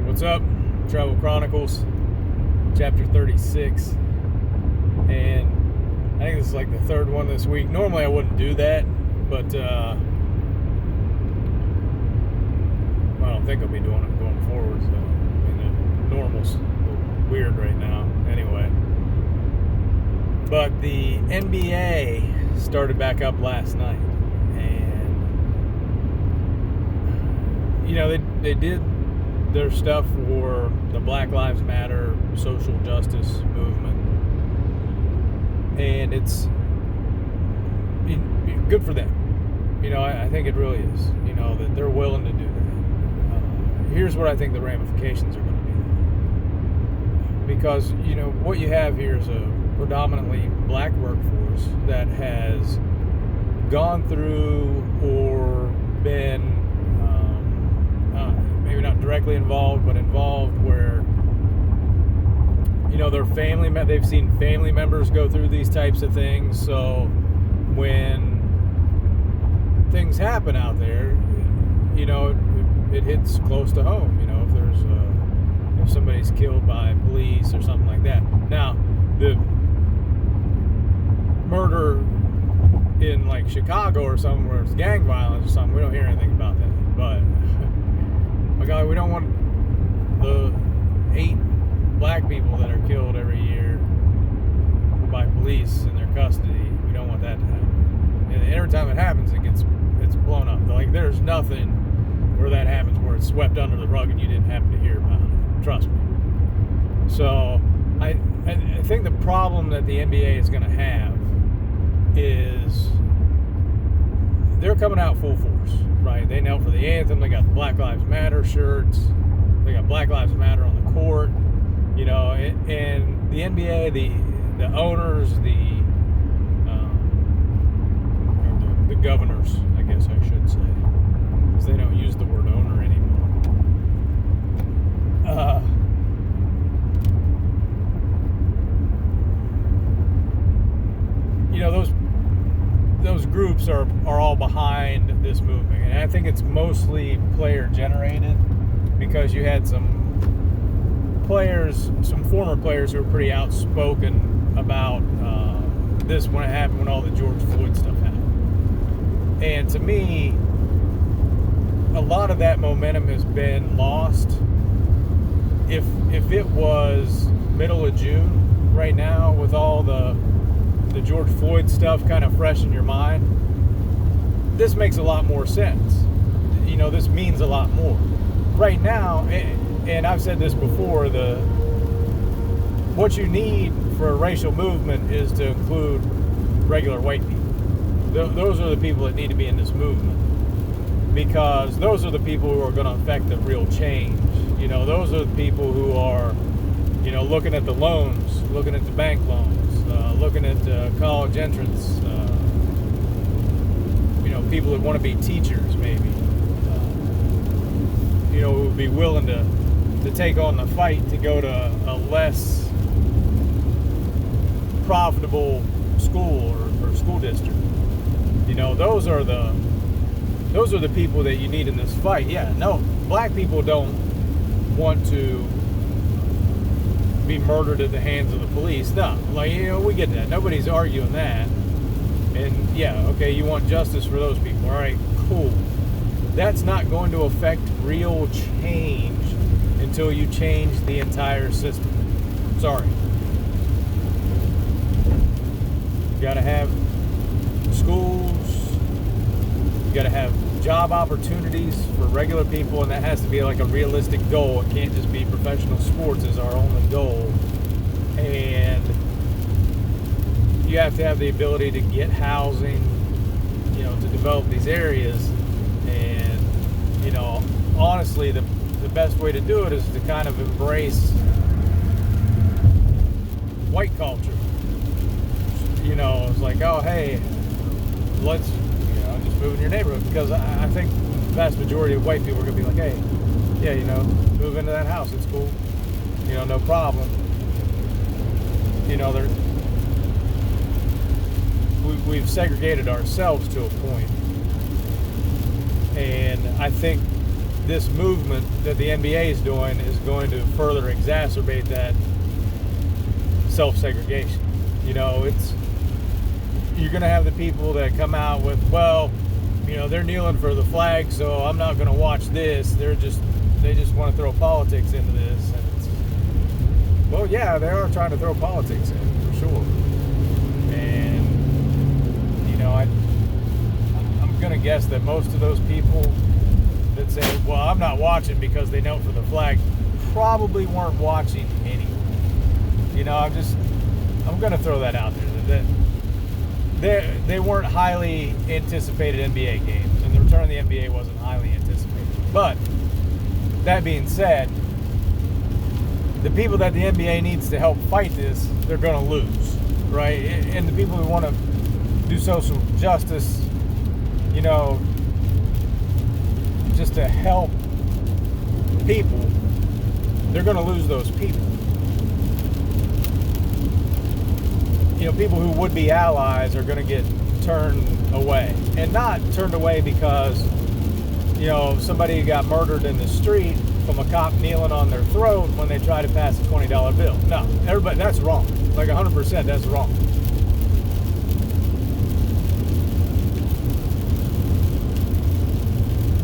What's up? Travel Chronicles, chapter 36. And I think this is like the third one this week. Normally I wouldn't do that, but I don't think I'll be doing it going forward. So, the normal's a little weird right now. Anyway. But the NBA started back up last night. And, they did their stuff for the Black Lives Matter social justice movement, and it's good for them. I think it really is. That they're willing to do that. Here's what I think the ramifications are going to be, because what you have here is a predominantly black workforce that has gone through or been maybe not directly involved, but involved where, their family, they've seen family members go through these types of things. So when things happen out there, it hits close to home. If somebody's killed by police or something like that. Now, the murder in like Chicago or something where it's gang violence or something, we don't hear anything about that. But my God, we don't want the 8 black people that are killed every year by police in their custody. We don't want that to happen. And every time it happens, it's blown up. Like, there's nothing where that happens where it's swept under the rug and you didn't happen to hear about it. Trust me. So I think the problem that the NBA is going to have is they're coming out full force, right? They knelt for the anthem. They got the Black Lives Matter shirts. They got Black Lives Matter on the court. And the NBA, the owners, the governors, I guess I should say, because they don't use the word owner anymore. Those groups are all behind this movement, and I think it's mostly player generated, because you had some former players who were pretty outspoken about this when it happened, when all the George Floyd stuff happened. And to me, a lot of that momentum has been lost. If it was middle of June right now, with all the George Floyd stuff kind of fresh in your mind, this makes a lot more sense. This means a lot more. Right now, and I've said this before, what you need for a racial movement is to include regular white people. Those are the people that need to be in this movement, because those are the people who are going to affect the real change. Those are the people who are, looking at the loans, looking at the bank loans, looking at college entrance, people that want to be teachers, maybe, who would be willing to take on the fight to go to a less profitable school or school district. Those are the people that you need in this fight. Yeah, no, black people don't want to be murdered at the hands of the police. No, we get that. Nobody's arguing that. And yeah, okay, you want justice for those people. All right, cool. That's not going to affect real change until you change the entire system. Sorry. You gotta have schools. You gotta have job opportunities for regular people, and that has to be like a realistic goal. It can't just be professional sports as our only goal. And you have to have the ability to get housing, to develop these areas. And, honestly, the best way to do it is to kind of embrace white culture. It's like, oh, hey, let's, just move in your neighborhood, because I think the vast majority of white people are going to be like, hey, yeah, move into that house. It's cool. No problem. We've segregated ourselves to a point. And I think this movement that the NBA is doing is going to further exacerbate that self-segregation. You know, you're going to have the people that come out with, well, you know, they're kneeling for the flag, so I'm not going to watch this. They just want to throw politics into this. And well, yeah, they are trying to throw politics in, for sure. And, you know, I'm going to guess that most of those people that say, well, I'm not watching because they knelt for the flag, probably weren't watching anyway. You know, I'm going to throw that out there. That they weren't highly anticipated NBA games, and the return of the NBA wasn't highly anticipated. But that being said, the people that the NBA needs to help fight this, they're going to lose, right? And the people who want to do social justice, you know, just to help people, they're going to lose those people. You know, people who would be allies are going to get turned away. And not turned away because, you know, somebody got murdered in the street from a cop kneeling on their throat when they try to pass a $20 bill. No, everybody, that's wrong. Like 100%, that's wrong.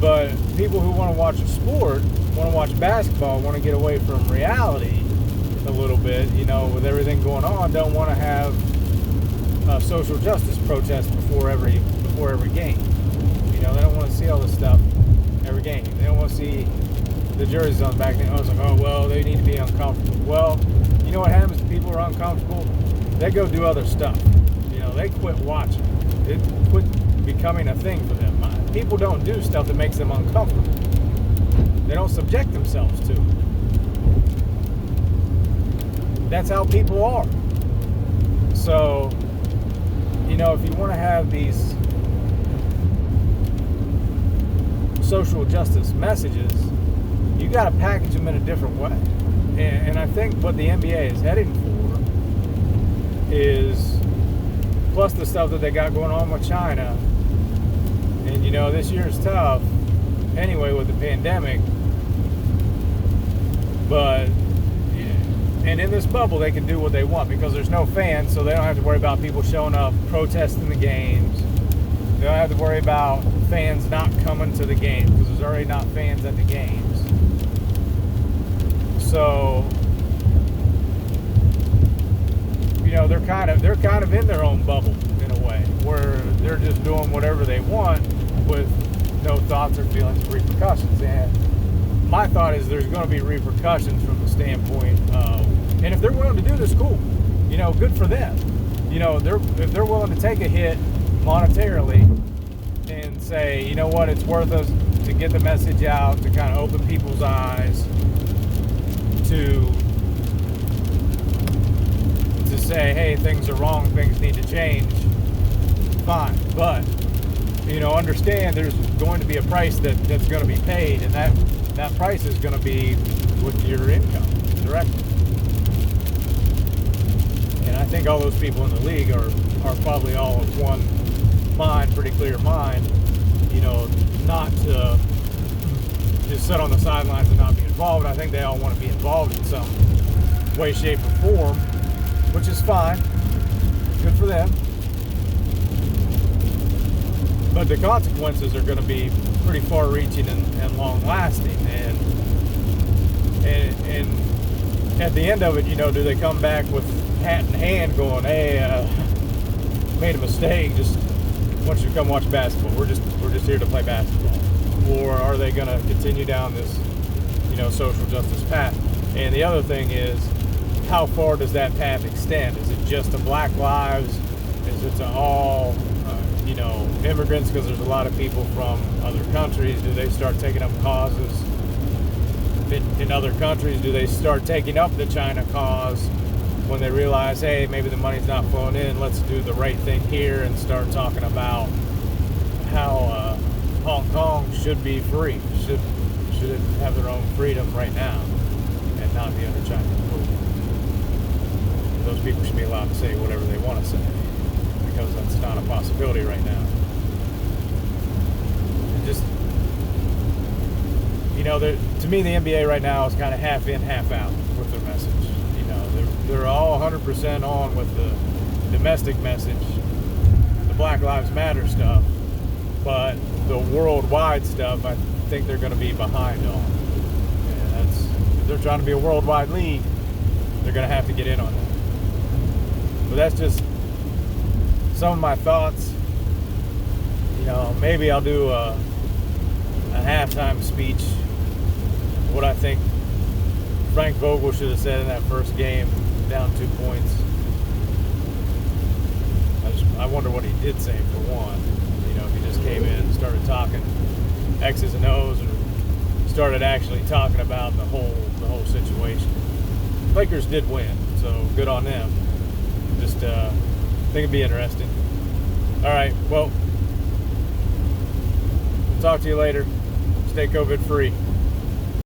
But people who want to watch a sport, want to watch basketball, want to get away from reality a little bit, you know, with everything going on, don't want to have a social justice protest before every game. You know, they don't want to see all this stuff every game. They don't want to see the jerseys on the back. I was like, oh, well, they need to be uncomfortable. Well, you know what happens if people are uncomfortable? They go do other stuff. You know, they quit watching. It quit becoming a thing for them. People don't do stuff that makes them uncomfortable. They don't subject themselves to it. That's how people are. So, you know, if you want to have these social justice messages, you got to package them in a different way. And I think what the NBA is heading for is, plus the stuff that they got going on with China. And, you know, this year's tough anyway with the pandemic. But, and in this bubble, they can do what they want because there's no fans, so they don't have to worry about people showing up, protesting the games. They don't have to worry about fans not coming to the games because there's already not fans at the games. So, you know, they're kind of in their own bubble in a way, where they're just doing whatever they want with no thoughts or feelings of repercussions. And my thought is there's going to be repercussions from the standpoint of, and if they're willing to do this, cool. You know, good for them. You know, if they're willing to take a hit monetarily and say, you know what, it's worth us to get the message out, to kind of open people's eyes, to say, hey, things are wrong, things need to change, fine. But, you know, understand there's going to be a price that's going to be paid, and that price is going to be with your income directly. And I think all those people in the league are probably all of one mind, pretty clear mind, you know, not to just sit on the sidelines and not be involved. I think they all want to be involved in some way, shape, or form, which is fine. Good for them. But the consequences are going to be pretty far-reaching and long-lasting. And at the end of it, you know, do they come back with hat in hand going, hey, made a mistake, just want you to come watch basketball. We're just here to play basketball. Or are they going to continue down this, you know, social justice path? And the other thing is, how far does that path extend? Is it just to Black lives? Is it to all, you know, immigrants? Because there's a lot of people from other countries. Do they start taking up causes in other countries? Do they start taking up the China cause when they realize, hey, maybe the money's not flowing in, let's do the right thing here and start talking about how Hong Kong should be free, should have their own freedom right now and not be under Chinese rule. Those people should be allowed to say whatever they want to say because that's not a possibility right now. And just, you know, to me, the NBA right now is kind of half in, half out with their message. You know, they're all 100% on with the domestic message, the Black Lives Matter stuff, but the worldwide stuff, I think they're going to be behind on. And if they're trying to be a worldwide league, they're going to have to get in on that. But that's just some of my thoughts. You know, maybe I'll do a halftime speech, what I think Frank Vogel should have said in that first game, down 2 points. I wonder what he did say, for one. You know, if he just came in and started talking X's and O's, or started actually talking about the whole situation. Lakers did win, so good on them. Just think it'd be interesting. All right, well, talk to you later. Stay COVID free.